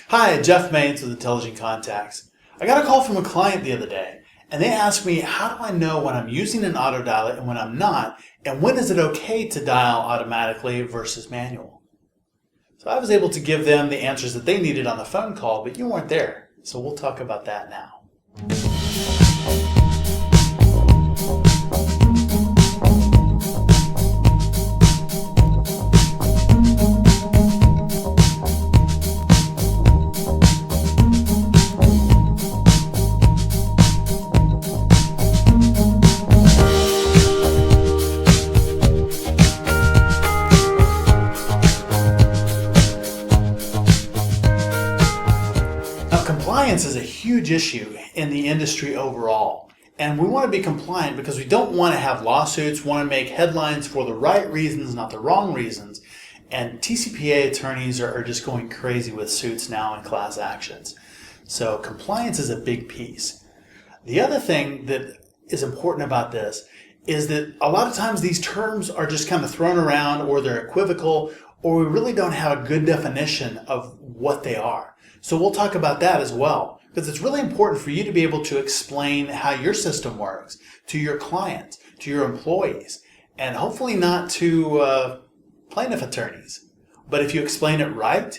Hi, Jeff Maines with Intelligent Contacts. I got a call from a client the other day, and they asked me, how do I know when I'm using an autodialer and when I'm not, and when is it okay to dial automatically versus manual? So I was able to give them the answers that they needed on the phone call, but you weren't there, so we'll talk about that now. Compliance is a huge issue in the industry overall, and we want to be compliant because we don't want to have lawsuits, want to make headlines for the right reasons, not the wrong reasons, and TCPA attorneys are just going crazy with suits now and class actions. So compliance is a big piece. The other thing that is important about this is that a lot of times these terms are just kind of thrown around, or they're equivocal, or we really don't have a good definition of what they are. So we'll talk about that as well, because it's really important for you to be able to explain how your system works to your clients, to your employees, and hopefully not to plaintiff attorneys. But if you explain it right,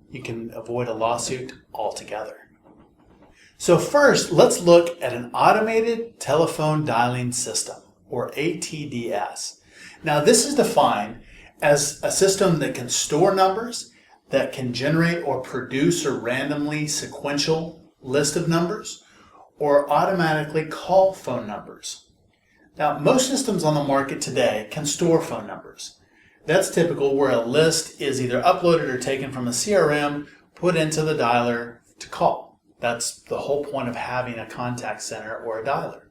you can avoid a lawsuit altogether. So first, let's look at an automated telephone dialing system, or ATDS. Now this is defined as a system that can store numbers, that can generate or produce a randomly sequential list of numbers, or automatically call phone numbers. Now, most systems on the market today can store phone numbers. That's typical, where a list is either uploaded or taken from a CRM, put into the dialer to call. That's the whole point of having a contact center or a dialer.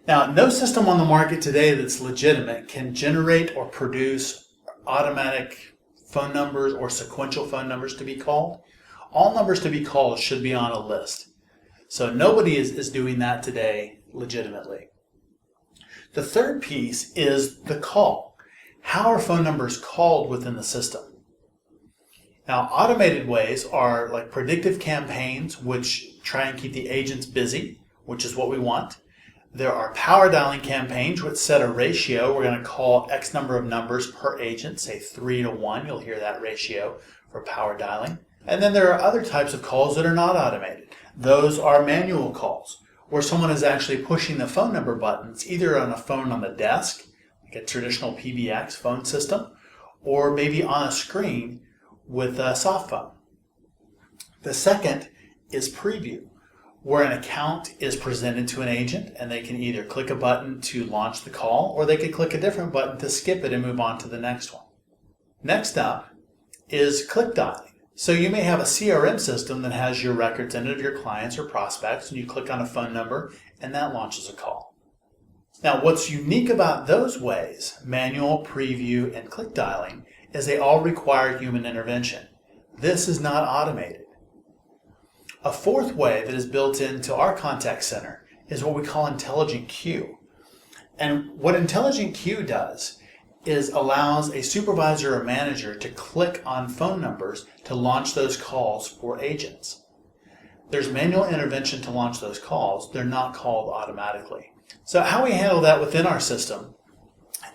Now, no system on the market today that's legitimate can generate or produce automatic phone numbers or sequential phone numbers to be called. All numbers to be called should be on a list. So nobody is doing that today legitimately. The third piece is the call. How are phone numbers called within the system? Now, automated ways are like predictive campaigns, which try and keep the agents busy, which is what we want. There are power dialing campaigns which set a ratio. We're going to call X number of numbers per agent, say 3 to 1. You'll hear that ratio for power dialing. And then there are other types of calls that are not automated. Those are manual calls, where someone is actually pushing the phone number buttons, either on a phone on the desk, like a traditional PBX phone system, or maybe on a screen with a soft phone. The second is preview, where an account is presented to an agent and they can either click a button to launch the call, or they could click a different button to skip it and move on to the next one. Next up is click dialing. So you may have a CRM system that has your records in it of your clients or prospects, and you click on a phone number and that launches a call. Now, what's unique about those ways, manual, preview, and click dialing, is they all require human intervention. This is not automated. A fourth way that is built into our contact center is what we call intelligent queue. And what intelligent queue does is allows a supervisor or manager to click on phone numbers to launch those calls for agents. There's manual intervention to launch those calls. They're not called automatically. So how we handle that within our system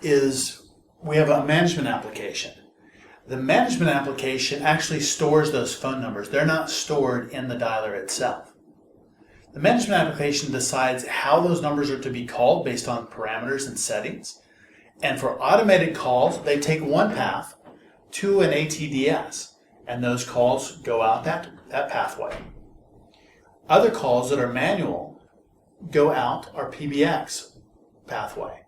is we have a management application. The management application actually stores those phone numbers. They're not stored in the dialer itself. The management application decides how those numbers are to be called based on parameters and settings. And for automated calls, they take one path to an ATDS, and those calls go out that pathway. Other calls that are manual go out our PBX pathway.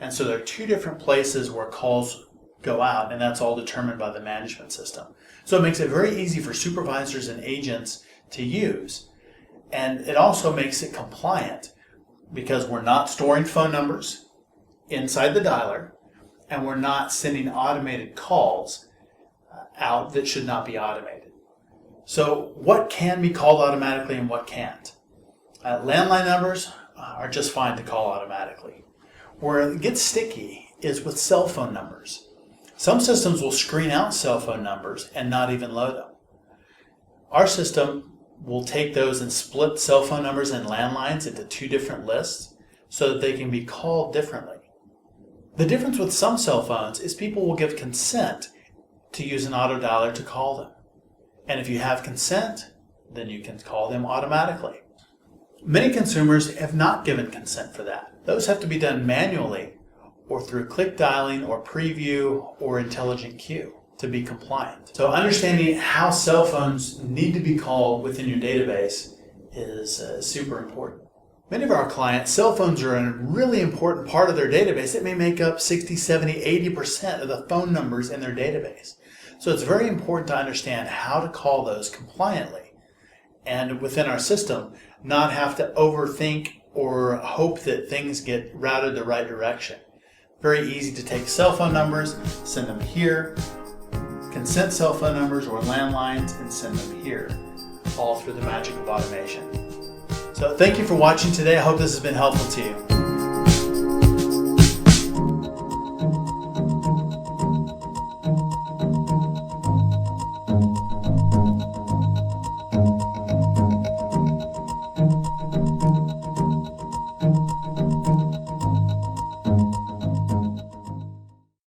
And so there are two different places where calls go out, and that's all determined by the management system. So it makes it very easy for supervisors and agents to use, and it also makes it compliant because we're not storing phone numbers inside the dialer, and we're not sending automated calls out that should not be automated. So what can be called automatically and what can't? Landline numbers are just fine to call automatically. Where it gets sticky is with cell phone numbers. Some systems will screen out cell phone numbers and not even load them. Our system will take those and split cell phone numbers and landlines into two different lists so that they can be called differently. The difference with some cell phones is people will give consent to use an autodialer to call them. And if you have consent, then you can call them automatically. Many consumers have not given consent for that. Those have to be done manually or through click dialing or preview or intelligent queue to be compliant. So understanding how cell phones need to be called within your database is super important. Many of our clients, cell phones are a really important part of their database. It may make up 60, 70, 80% of the phone numbers in their database. So it's very important to understand how to call those compliantly and within our system, not have to overthink or hope that things get routed the right direction. Very easy to take cell phone numbers, send them here, consent cell phone numbers or landlines, and send them here, all through the magic of automation. So thank you for watching today. I hope this has been helpful to you.